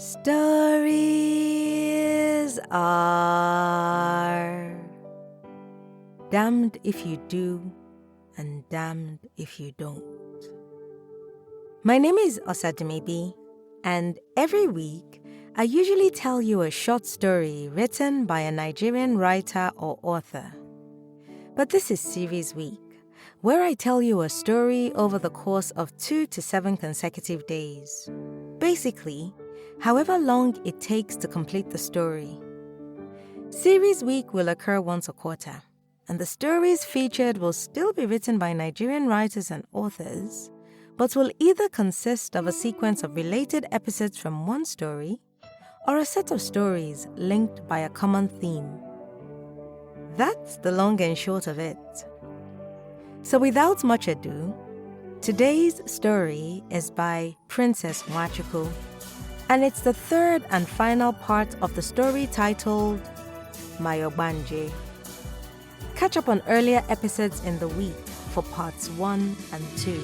Stories are damned if you do and damned if you don't. My name is Osadmebi, and every week I usually tell you a short story written by a Nigerian writer or author. But this is Series Week, where I tell you a story over the course of 2 to 7 consecutive days. Basically, however long it takes to complete the story. Series Week will occur once a quarter, and the stories featured will still be written by Nigerian writers and authors, but will either consist of a sequence of related episodes from one story or a set of stories linked by a common theme. That's the long and short of it. So without much ado, today's story is by Princess Nwachukwu, and it's the third and final part of the story titled My Ogbanje. Catch up on earlier episodes in the week for parts 1 and 2.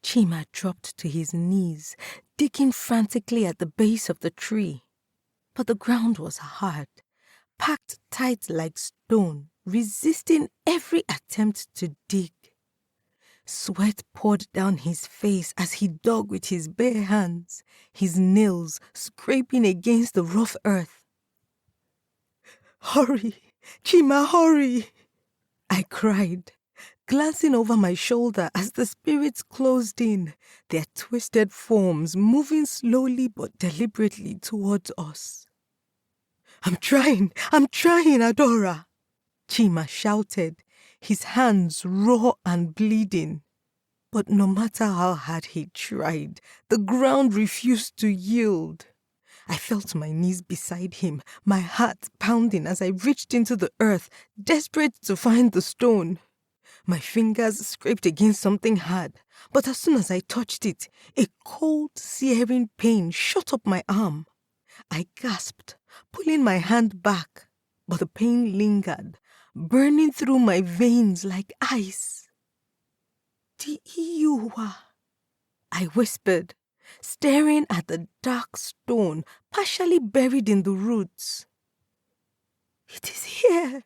Chima dropped to his knees, digging frantically at the base of the tree. But the ground was hard, packed tight like stone, resisting every attempt to dig. Sweat poured down his face as he dug with his bare hands, his nails scraping against the rough earth. "Hurry, Chima, hurry!" I cried, glancing over my shoulder as the spirits closed in, their twisted forms moving slowly but deliberately towards us. I'm trying, Adora!" Chima shouted, his hands raw and bleeding. But no matter how hard he tried, the ground refused to yield. I felt my knees beside him, my heart pounding as I reached into the earth, desperate to find the stone. My fingers scraped against something hard, but as soon as I touched it, a cold, searing pain shot up my arm. I gasped, pulling my hand back, but the pain lingered, burning through my veins like ice. "Diiwa," I whispered, staring at the dark stone partially buried in the roots. "It is here."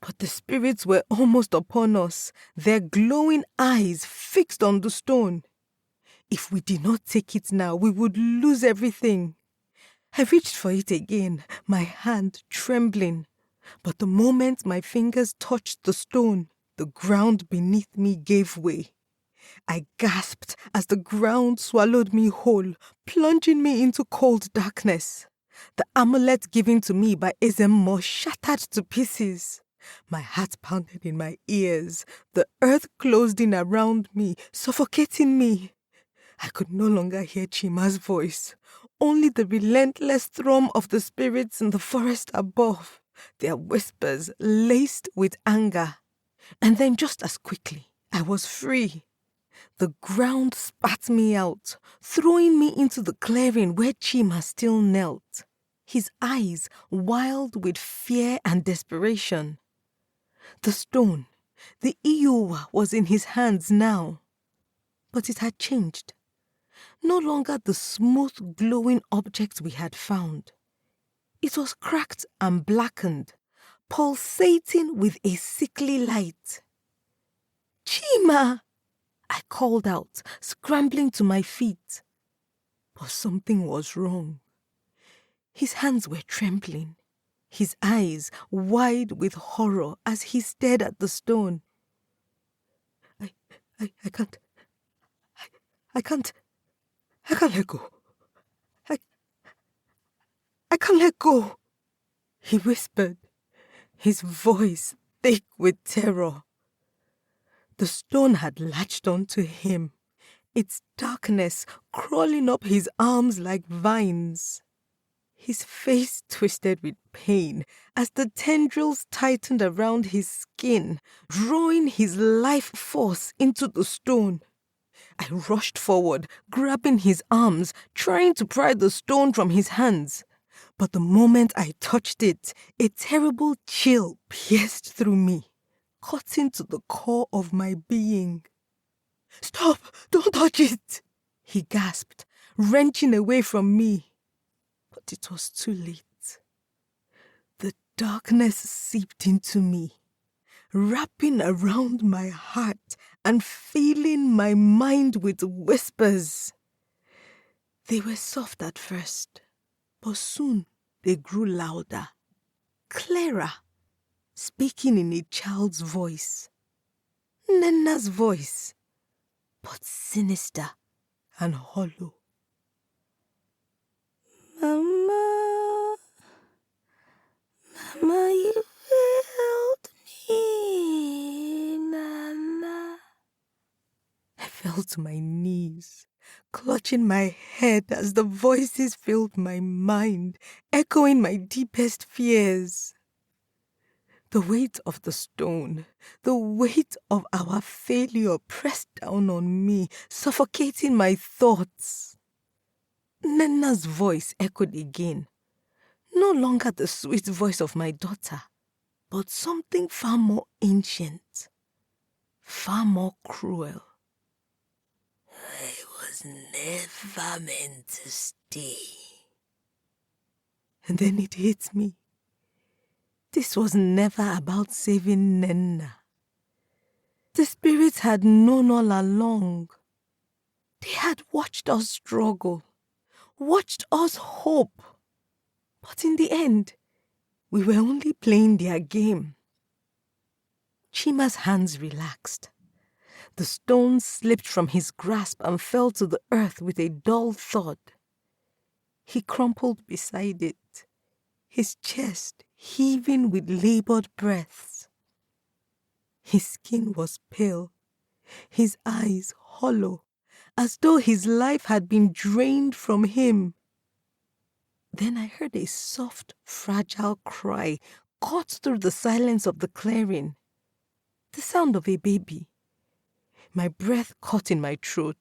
But the spirits were almost upon us, their glowing eyes fixed on the stone. If we did not take it now, we would lose everything. I reached for it again, my hand trembling. But the moment my fingers touched the stone, the ground beneath me gave way. I gasped as the ground swallowed me whole, plunging me into cold darkness. The amulet given to me by Ezemo shattered to pieces. My heart pounded in my ears. The earth closed in around me, suffocating me. I could no longer hear Chima's voice, only the relentless thrum of the spirits in the forest above, their whispers laced with anger. And then just as quickly, I was free. The ground spat me out, throwing me into the clearing where Chima still knelt, his eyes wild with fear and desperation. The stone, the Iowa, was in his hands now. But it had changed. No longer the smooth, glowing object we had found. It was cracked and blackened, pulsating with a sickly light. "Chima!" I called out, scrambling to my feet. But something was wrong. His hands were trembling, his eyes wide with horror as he stared at the stone. I can't let go. I can't let go," he whispered, his voice thick with terror. The stone had latched onto him, its darkness crawling up his arms like vines. His face twisted with pain as the tendrils tightened around his skin, drawing his life force into the stone. I rushed forward, grabbing his arms, trying to pry the stone from his hands. But the moment I touched it, a terrible chill pierced through me, cutting to the core of my being. Stop! Don't touch it! He gasped, wrenching away from me. But it was too late. The darkness seeped into me, wrapping around my heart and filling my mind with whispers. They were soft at first, but soon they grew louder, clearer, speaking in a child's voice. Nenna's voice, but sinister and hollow. Mama, Mama, you failed me, Nana. I fell to my knees, clutching my head as the voices filled my mind, echoing my deepest fears. The weight of the stone, the weight of our failure pressed down on me, suffocating my thoughts. Nenna's voice echoed again. No longer the sweet voice of my daughter, but something far more ancient, far more cruel. I was never meant to stay. And then it hit me. This was never about saving Nenna. The spirits had known all along. They had watched us struggle, watched us hope. But in the end, we were only playing their game. Chima's hands relaxed. The stone slipped from his grasp and fell to the earth with a dull thud. He crumpled beside it, his chest heaving with labored breaths. His skin was pale, his eyes hollow, as though his life had been drained from him. Then I heard a soft, fragile cry cut through the silence of the clearing. The sound of a baby. My breath caught in my throat.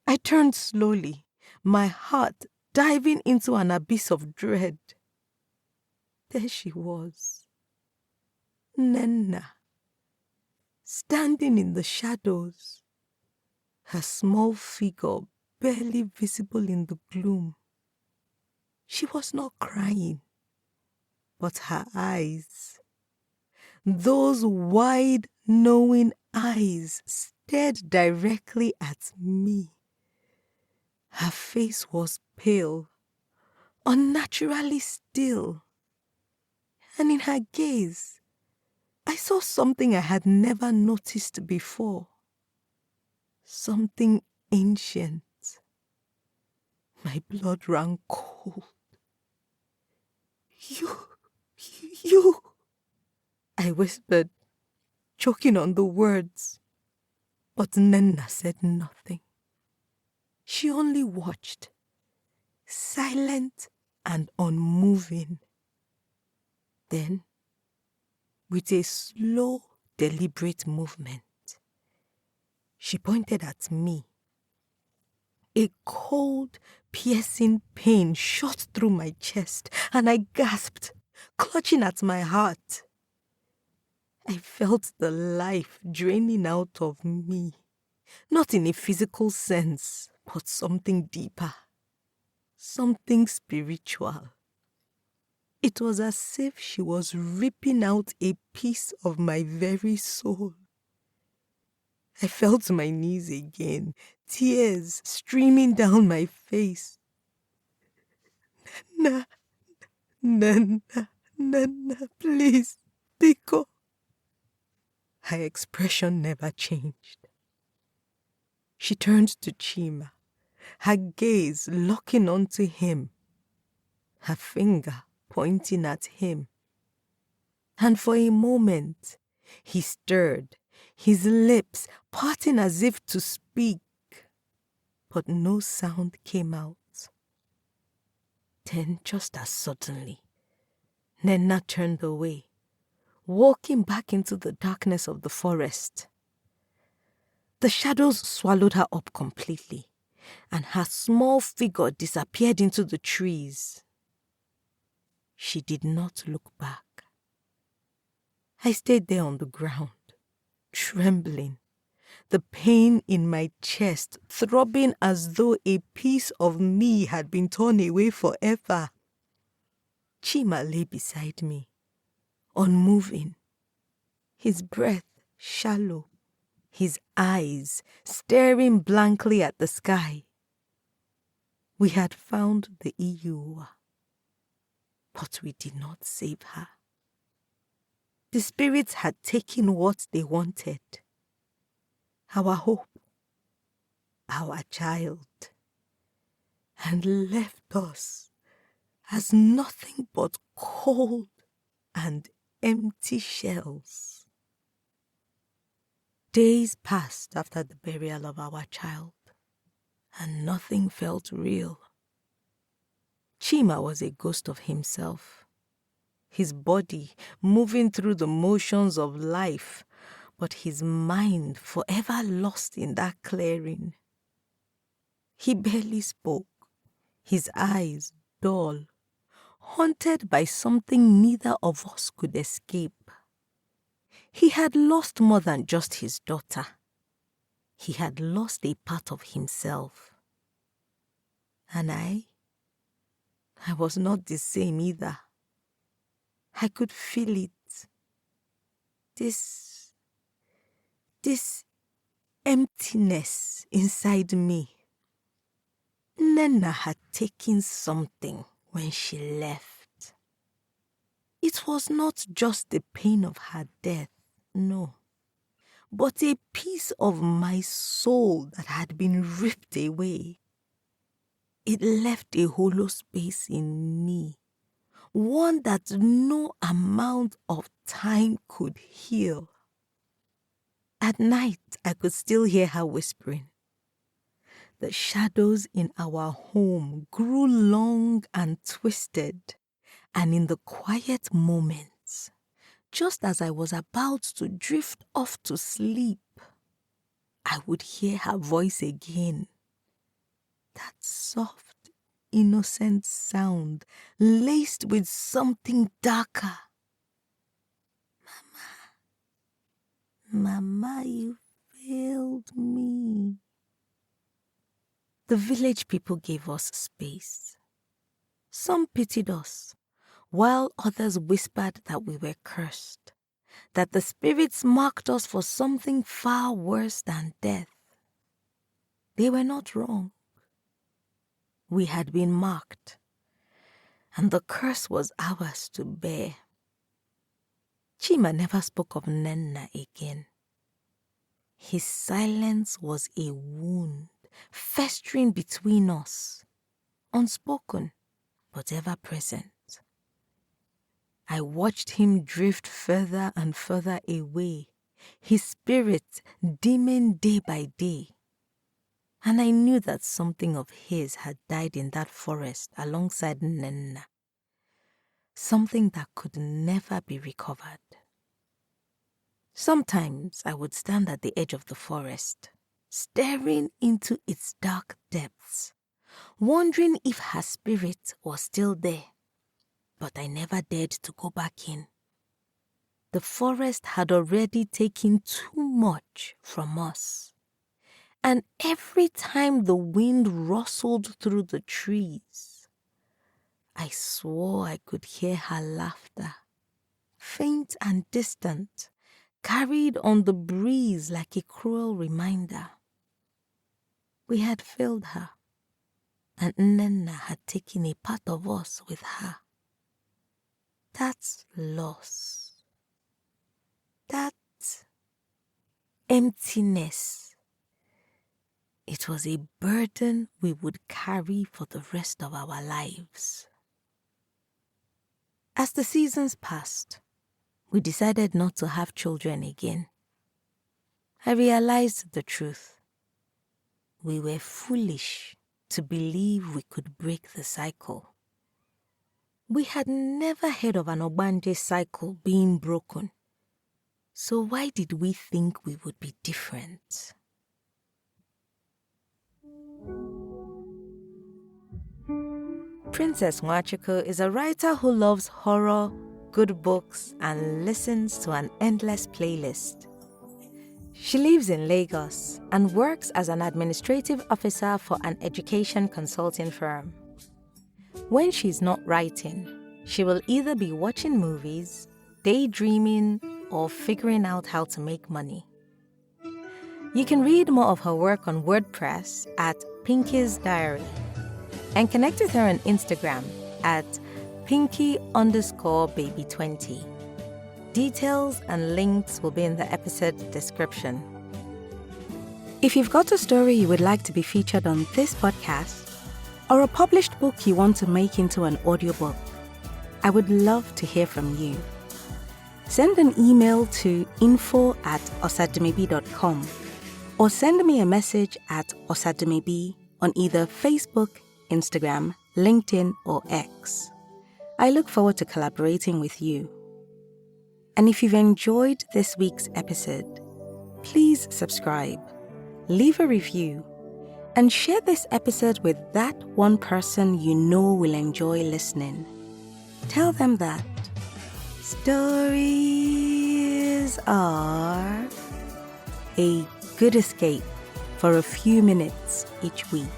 I turned slowly, my heart diving into an abyss of dread. There she was, Nenna, standing in the shadows, her small figure barely visible in the gloom. She was not crying, but her eyes, those wide, knowing eyes, stared directly at me. Her face was pale, unnaturally still, and in her gaze, I saw something I had never noticed before. Something ancient. My blood ran cold. You, I whispered, choking on the words. But Nenna said nothing. She only watched, silent and unmoving. Then, with a slow, deliberate movement, she pointed at me. A cold, piercing pain shot through my chest, and I gasped, clutching at my heart. I felt the life draining out of me, not in a physical sense, but something deeper, something spiritual. It was as if she was ripping out a piece of my very soul. I fell to my knees again, tears streaming down my face. Nana, Nana, please, Biko. Her expression never changed. She turned to Chima, her gaze locking onto him, her finger pointing at him. And for a moment, he stirred, his lips parting as if to speak, but no sound came out. Then, just as suddenly, Nenna turned away, walking back into the darkness of the forest. The shadows swallowed her up completely, and her small figure disappeared into the trees. She did not look back. I stayed there on the ground, trembling, the pain in my chest throbbing as though a piece of me had been torn away forever. Chima lay beside me, unmoving, his breath shallow, his eyes staring blankly at the sky. We had found the Iyuwa, but we did not save her. The spirits had taken what they wanted, our hope, our child, and left us as nothing but cold and empty shells. Days passed after the burial of our child, and nothing felt real. Chima was a ghost of himself, his body moving through the motions of life, but his mind forever lost in that clearing. He barely spoke, his eyes dull, haunted by something neither of us could escape. He had lost more than just his daughter. He had lost a part of himself. And I was not the same either. I could feel it. This emptiness inside me. Nenna had taken something when she left. It was not just the pain of her death, no, but a piece of my soul that had been ripped away. It left a hollow space in me, one that no amount of time could heal. At night, I could still hear her whispering. The shadows in our home grew long and twisted, and in the quiet moments, just as I was about to drift off to sleep, I would hear her voice again. That soft, innocent sound laced with something darker. Mama, you failed me. The village people gave us space. Some pitied us, while others whispered that we were cursed, that the spirits marked us for something far worse than death. They were not wrong. We had been marked, and the curse was ours to bear. Chima never spoke of Nenna again. His silence was a wound festering between us, unspoken but ever present. I watched him drift further and further away, his spirit dimming day by day. And I knew that something of his had died in that forest alongside Nenna, something that could never be recovered. Sometimes I would stand at the edge of the forest, staring into its dark depths, wondering if her spirit was still there, but I never dared to go back in. The forest had already taken too much from us, and every time the wind rustled through the trees, I swore I could hear her laughter, faint and distant, carried on the breeze like a cruel reminder. We had failed her, and Nenna had taken a part of us with her. That loss, that emptiness, it was a burden we would carry for the rest of our lives. As the seasons passed, we decided not to have children again. I realized the truth. We were foolish to believe we could break the cycle. We had never heard of an Ogbanje cycle being broken. So why did we think we would be different? Princess Nwachukwu is a writer who loves horror, good books, and listens to an endless playlist. She lives in Lagos and works as an administrative officer for an education consulting firm. When she's not writing, she will either be watching movies, daydreaming, or figuring out how to make money. You can read more of her work on WordPress at Pinky's Diary and connect with her on Instagram at Pinky_baby20. Details and links will be in the episode description. If you've got a story you would like to be featured on this podcast, or a published book you want to make into an audiobook, I would love to hear from you. Send an email to info@osadumebi.com or send me a message at Osadumebi on either Facebook, Instagram, LinkedIn, or X. I look forward to collaborating with you. And if you've enjoyed this week's episode, please subscribe, leave a review, and share this episode with that one person you know will enjoy listening. Tell them that stories are a good escape for a few minutes each week.